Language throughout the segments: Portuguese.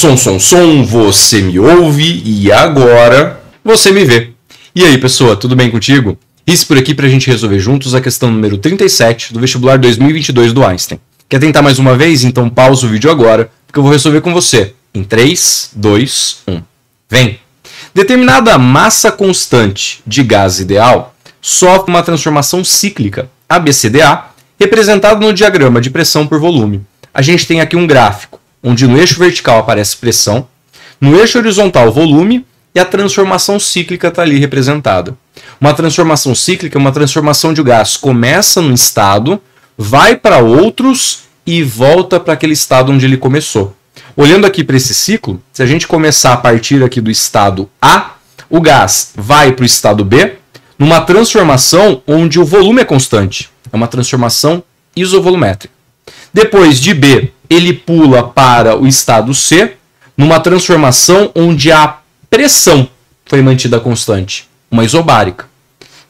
Som, você me ouve e agora você me vê. E aí, pessoa, tudo bem contigo? Isso por aqui pra gente resolver juntos a questão número 37 do vestibular 2022 do Einstein. Quer tentar mais uma vez? Então pausa o vídeo agora, porque eu vou resolver com você. Em 3, 2, 1. Vem! Determinada massa constante de gás ideal sofre uma transformação cíclica, ABCDA, representada no diagrama de pressão por volume. A gente tem aqui um gráfico, onde no eixo vertical aparece pressão, no eixo horizontal volume, e a transformação cíclica está ali representada. Uma transformação cíclica é uma transformação de gás começa num estado, vai para outros e volta para aquele estado onde ele começou. Olhando aqui para esse ciclo, se a gente começar a partir aqui do estado A, o gás vai para o estado B, numa transformação onde o volume é constante. É uma transformação isovolumétrica. Depois de B, ele pula para o estado C, numa transformação onde a pressão foi mantida constante, uma isobárica.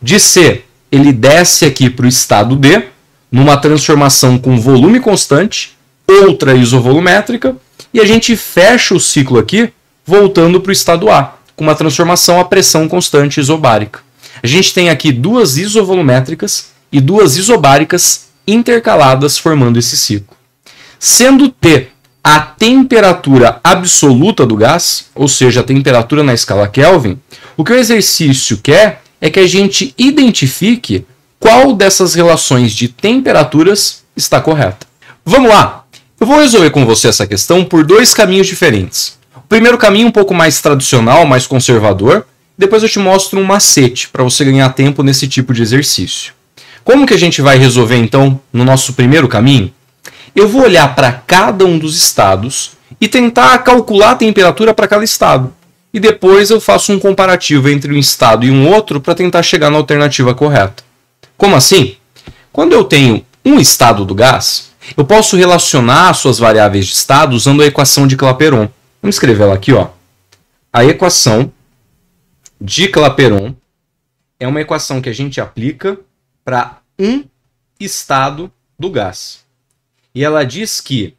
De C, ele desce aqui para o estado D, numa transformação com volume constante, outra isovolumétrica, e a gente fecha o ciclo aqui, voltando para o estado A, com uma transformação a pressão constante isobárica. A gente tem aqui duas isovolumétricas e duas isobáricas intercaladas formando esse ciclo. Sendo T a temperatura absoluta do gás, ou seja, a temperatura na escala Kelvin, o que o exercício quer é que a gente identifique qual dessas relações de temperaturas está correta. Vamos lá! Eu vou resolver com você essa questão por dois caminhos diferentes. O primeiro caminho um pouco mais tradicional, mais conservador, depois eu te mostro um macete para você ganhar tempo nesse tipo de exercício. Como que a gente vai resolver então no nosso primeiro caminho? Eu vou olhar para cada um dos estados e tentar calcular a temperatura para cada estado. E depois eu faço um comparativo entre um estado e um outro para tentar chegar na alternativa correta. Como assim? Quando eu tenho um estado do gás, eu posso relacionar suas variáveis de estado usando a equação de Clapeyron. Vamos escrever ela aqui, ó. A equação de Clapeyron é uma equação que a gente aplica para um estado do gás. E ela diz que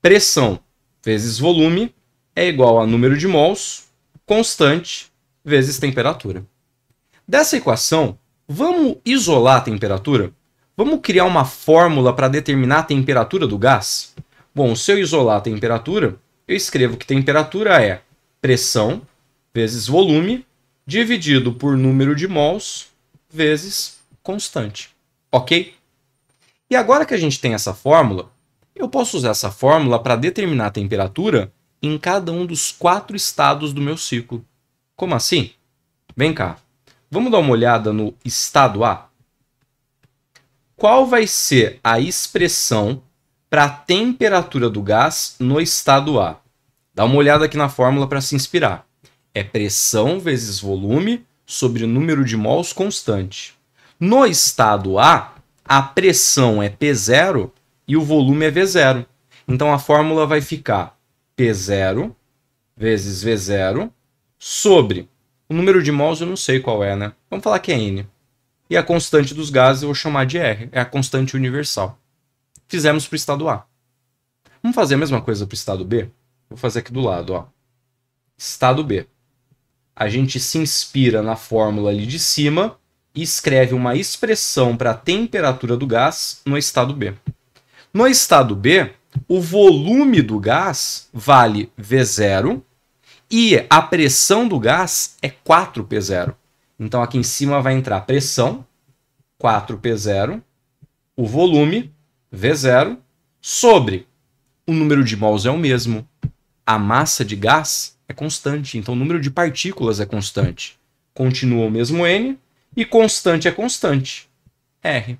pressão vezes volume é igual a número de mols constante vezes temperatura. Dessa equação, vamos isolar a temperatura? Vamos criar uma fórmula para determinar a temperatura do gás? Bom, se eu isolar a temperatura, eu escrevo que temperatura é pressão vezes volume dividido por número de mols vezes constante. Ok? E agora que a gente tem essa fórmula, eu posso usar essa fórmula para determinar a temperatura em cada um dos 4 estados do meu ciclo. Como assim? Vem cá. Vamos dar uma olhada no estado A? Qual vai ser a expressão para a temperatura do gás no estado A? Dá uma olhada aqui na fórmula para se inspirar. É pressão vezes volume sobre o número de mols constante. No estado A, a pressão é P0 e o volume é V0. Então a fórmula vai ficar P0 vezes V0 sobre o número de mols eu não sei qual é, né? Vamos falar que é N. E a constante dos gases eu vou chamar de R. É a constante universal. Fizemos para o estado A. Vamos fazer a mesma coisa para o estado B? Vou fazer aqui do lado, ó. Estado B. A gente se inspira na fórmula ali de cima e escreve uma expressão para a temperatura do gás no estado B. No estado B, o volume do gás vale V0 e a pressão do gás é 4P0. Então aqui em cima vai entrar pressão, 4P0, o volume, V0, sobre o número de mols é o mesmo. A massa de gás é constante, então o número de partículas é constante. Continua o mesmo N, e constante é constante, R.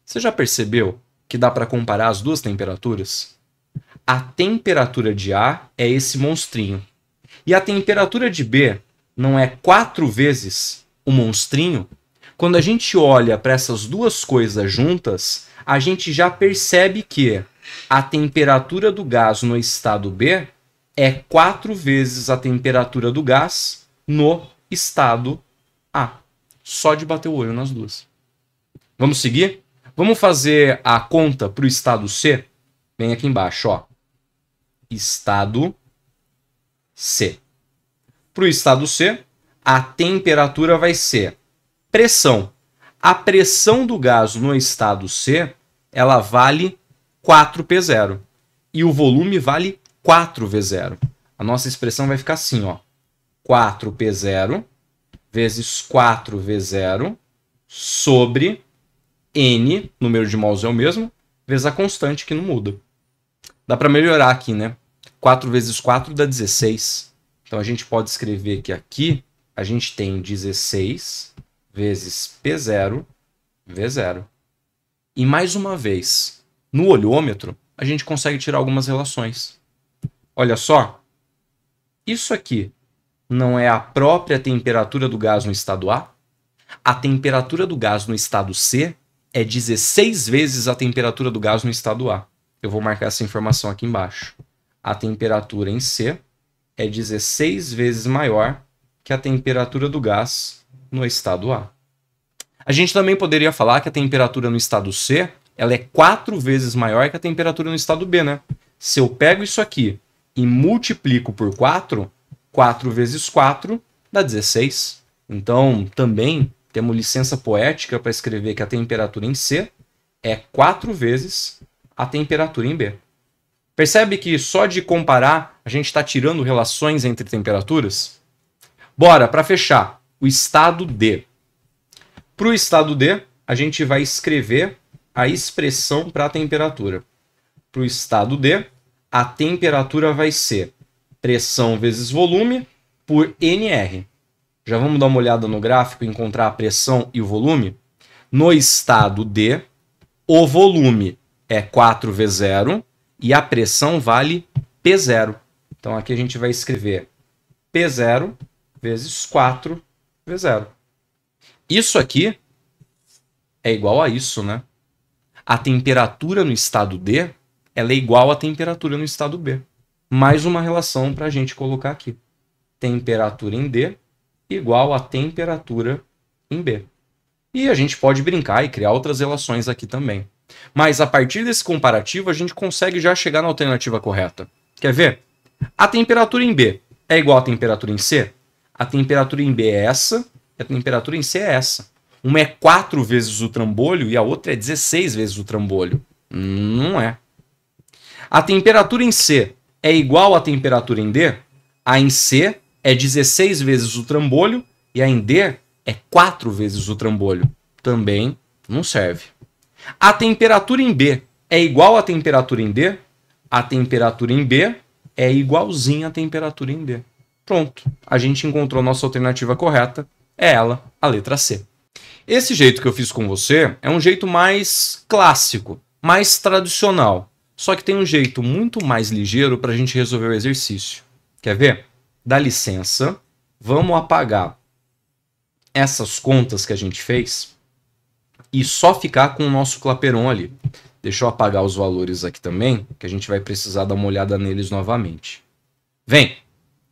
Você já percebeu que dá para comparar as duas temperaturas? A temperatura de A é esse monstrinho. E a temperatura de B não é 4 vezes o monstrinho? Quando a gente olha para essas duas coisas juntas, a gente já percebe que a temperatura do gás no estado B é 4 vezes a temperatura do gás no estado A. Só de bater o olho nas duas. Vamos seguir? Vamos fazer a conta para o estado C? Vem aqui embaixo, ó. Estado C. Para o estado C, a temperatura vai ser pressão. A pressão do gás no estado C, ela vale 4P0. E o volume vale 4V0. A nossa expressão vai ficar assim, ó. 4P0 vezes 4V0 sobre N, número de mols é o mesmo, vezes a constante que não muda. Dá para melhorar aqui, né? 4 vezes 4 dá 16. Então a gente pode escrever que aqui a gente tem 16 vezes P0, V0. E mais uma vez, no olhômetro, a gente consegue tirar algumas relações. Olha só, isso aqui não é a própria temperatura do gás no estado A? A temperatura do gás no estado C é 16 vezes a temperatura do gás no estado A. Eu vou marcar essa informação aqui embaixo. A temperatura em C é 16 vezes maior que a temperatura do gás no estado A. A gente também poderia falar que a temperatura no estado C ela é 4 vezes maior que a temperatura no estado B, né? Se eu pego isso aqui e multiplico por 4, 4 vezes 4 dá 16. Então, também temos licença poética para escrever que a temperatura em C é 4 vezes a temperatura em B. Percebe que só de comparar a gente está tirando relações entre temperaturas? Bora, para fechar, o estado D. Para o estado D, a gente vai escrever a expressão para a temperatura. Para o estado D, a temperatura vai ser pressão vezes volume por NR. Já vamos dar uma olhada no gráfico e encontrar a pressão e o volume? No estado D, o volume é 4V0 e a pressão vale P0. Então aqui a gente vai escrever P0 vezes 4V0. Isso aqui é igual a isso, né? A temperatura no estado D ela é igual à temperatura no estado B. Mais uma relação para a gente colocar aqui. Temperatura em D igual a temperatura em B. E a gente pode brincar e criar outras relações aqui também. Mas a partir desse comparativo, a gente consegue já chegar na alternativa correta. Quer ver? A temperatura em B é igual à temperatura em C? A temperatura em B é essa e a temperatura em C é essa. Uma é 4 vezes o trambolho e a outra é 16 vezes o trambolho. Não é. A temperatura em C é igual à temperatura em D? A em C é 16 vezes o trambolho e a em D é 4 vezes o trambolho. Também não serve. A temperatura em B é igual à temperatura em D? A temperatura em B é igualzinha à temperatura em D. Pronto, a gente encontrou nossa alternativa correta. É ela, a letra C. Esse jeito que eu fiz com você é um jeito mais clássico, mais tradicional. Só que tem um jeito muito mais ligeiro para a gente resolver o exercício. Quer ver? Dá licença, vamos apagar essas contas que a gente fez e só ficar com o nosso clapeyron ali. Deixa eu apagar os valores aqui também, que a gente vai precisar dar uma olhada neles novamente. Vem,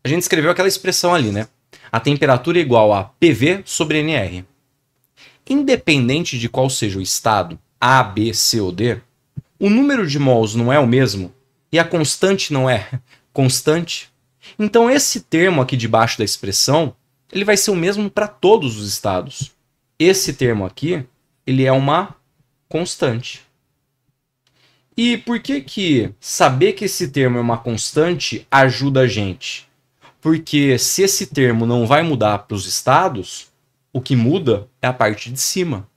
a gente escreveu aquela expressão ali, né? A temperatura é igual a PV sobre NR. Independente de qual seja o estado, A, B, C ou D, o número de mols não é o mesmo e a constante não é constante. Então esse termo aqui debaixo da expressão, ele vai ser o mesmo para todos os estados. Esse termo aqui, ele é uma constante. E por que saber que esse termo é uma constante ajuda a gente? Porque se esse termo não vai mudar para os estados, o que muda é a parte de cima.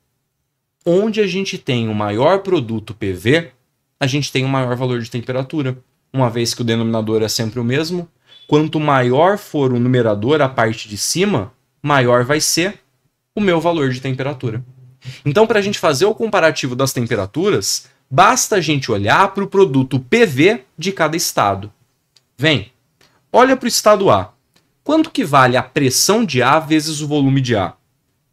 Onde a gente tem o maior produto PV, a gente tem o maior valor de temperatura. Uma vez que o denominador é sempre o mesmo, quanto maior for o numerador, a parte de cima, maior vai ser o meu valor de temperatura. Então, para a gente fazer o comparativo das temperaturas, basta a gente olhar para o produto PV de cada estado. Vem, olha para o estado A. Quanto que vale a pressão de A vezes o volume de A?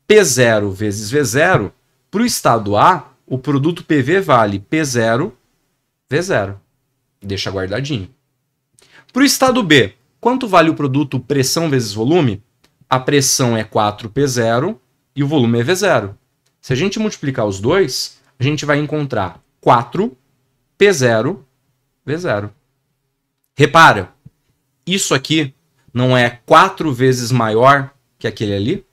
P0 vezes V0, para o estado A, o produto PV vale P0, V0. Deixa guardadinho. Para o estado B, quanto vale o produto pressão vezes volume? A pressão é 4P0 e o volume é V0. Se a gente multiplicar os dois, a gente vai encontrar 4P0, V0. Repara, isso aqui não é 4 vezes maior que aquele ali?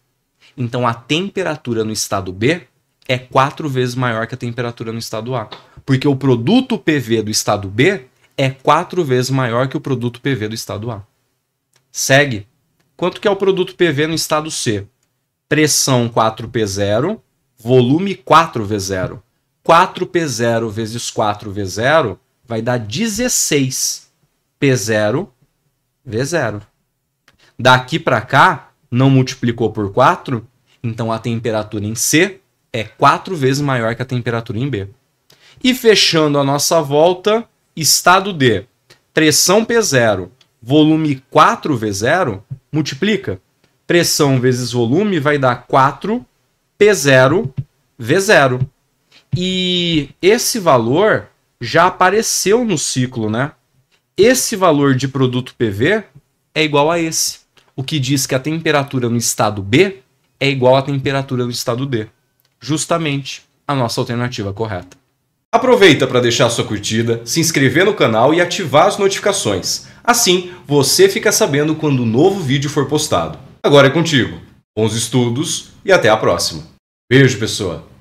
Então a temperatura no estado B é 4 vezes maior que a temperatura no estado A. Porque o produto PV do estado B é 4 vezes maior que o produto PV do estado A. Segue. Quanto que é o produto PV no estado C? Pressão 4P0, volume 4V0. 4P0 vezes 4V0 vai dar 16 P0 V0. Daqui para cá, não multiplicou por 4, então a temperatura em C é 4 vezes maior que a temperatura em B. E fechando a nossa volta, estado D, pressão P0, volume 4V0, multiplica. Pressão vezes volume vai dar 4P0 V0. E esse valor já apareceu no ciclo, né? Esse valor de produto PV é igual a esse, o que diz que a temperatura no estado B é igual à temperatura no estado D. Justamente a nossa alternativa correta. Aproveita para deixar sua curtida, se inscrever no canal e ativar as notificações. Assim, você fica sabendo quando um novo vídeo for postado. Agora é contigo. Bons estudos e até a próxima. Beijo, pessoa!